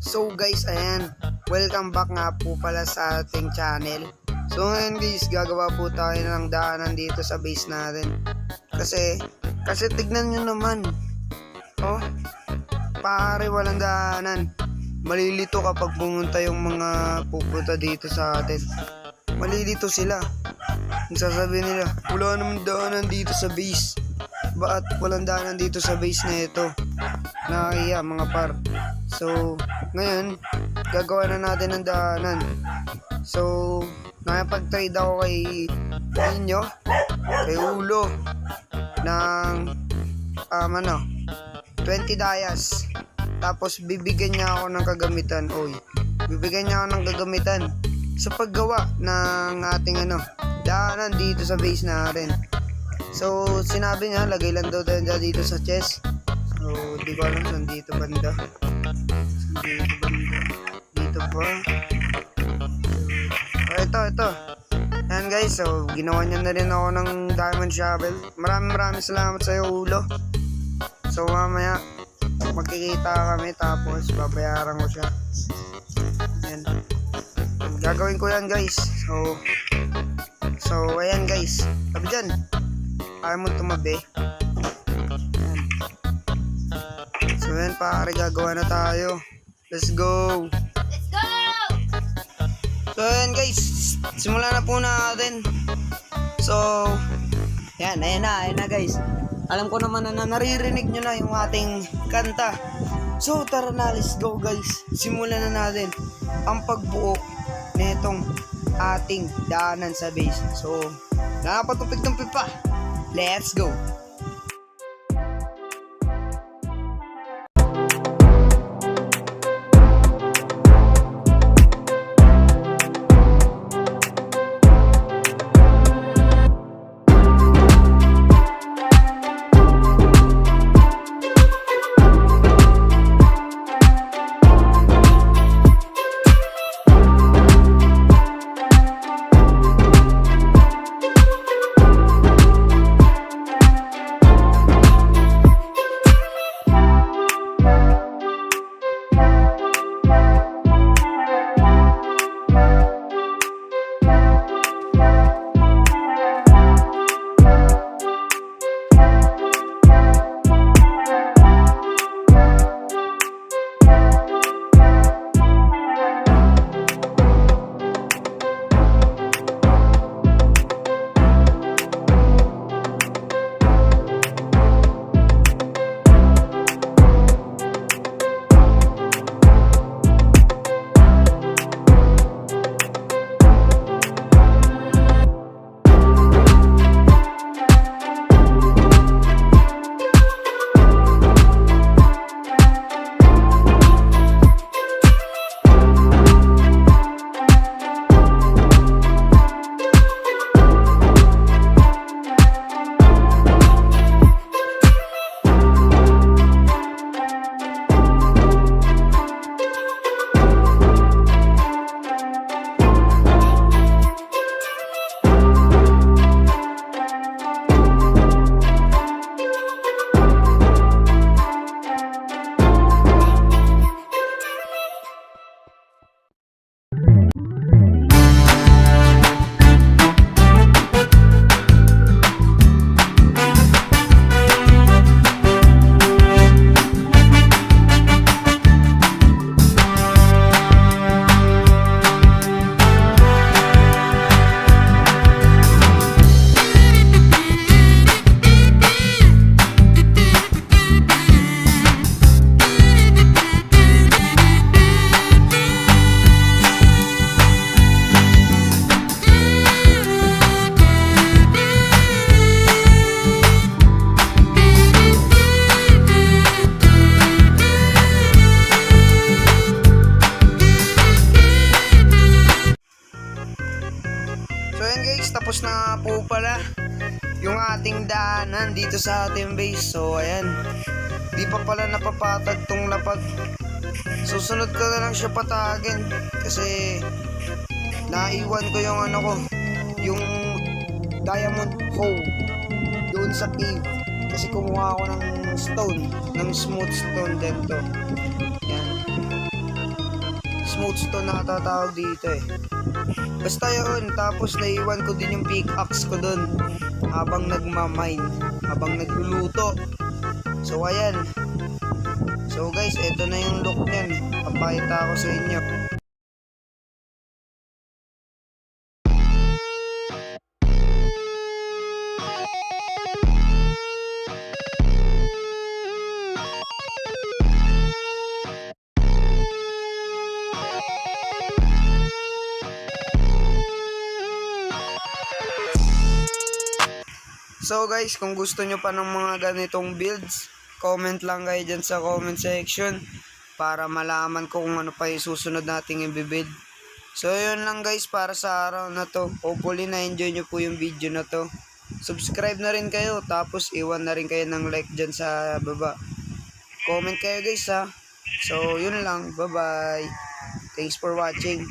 So guys, ayan, welcome back nga po pala sa ating channel. So ngayon guys, gagawa po tayo ng daanan dito sa base natin. Kasi tignan nyo naman. Oh, pare, walang daanan. Malilito kapag pumunta yung mga pupunta dito sa atin. Malilito sila. Ang sasabihin nila, wala naman daanan dito sa base. Bakit walang daanan dito sa base na ito? Nakakaya mga par. So, ngayon, gagawa na natin ng daanan. So, nakapag-trade ako kay inyo, kay Ulo, ng 20 dayas. Tapos, bibigyan niya ako ng kagamitan. Bibigyan niya ako ng kagamitan sa paggawa ng ating daanan dito sa base natin. So, sinabi niya, lagay lang daw dito sa chest. So, di ko alam saan dito banda. Dito ba? Ito. Ayan guys, so ginawa niya na rin ako ng diamond shovel. Maraming salamat sa iyo, Ulo. So, mamaya magkikita kami tapos babayaran ko siya. Ayan. Gagawin ko yan guys. So ayan guys. Sabi dyan. Ayaw mo tumabi. Ayan. So ayan pare, gagawa na tayo. Let's go! Let's go! So ayan guys, simulan na po natin. So, ayan na guys. Alam ko naman na naririnig nyo na yung ating kanta. So tara na, let's go guys. Simulan na natin ang pagbuo nitong ating daanan sa base. So, nakapatupig-tupig pa. Let's go! Tapos na po pala yung ating daanan dito sa ating base. So ayan, di pa pala napapatag tong lapag. Susunod ko na lang siya patagin kasi naiwan ko yung yung diamond hoe doon sa cave. Kasi kumuha ako ng stone, ng smooth stone din to. Yan. smooth stone na tatawag dito eh. Basta yun, tapos naiwan ko din yung pickaxe ko dun habang nagmamine, habang nagluluto. So ayan. So guys, eto na yung look niyan. Papakita ko sa inyo. So guys, kung gusto nyo pa ng mga ganitong builds, comment lang kayo dyan sa comment section para malaman ko kung ano pa yung susunod nating i-build. So yun lang guys para sa araw na to. Hopefully na-enjoy nyo po yung video na to. Subscribe na rin kayo, tapos iwan na rin kayo ng like dyan sa baba. Comment kayo guys ha. So yun lang, bye bye. Thanks for watching.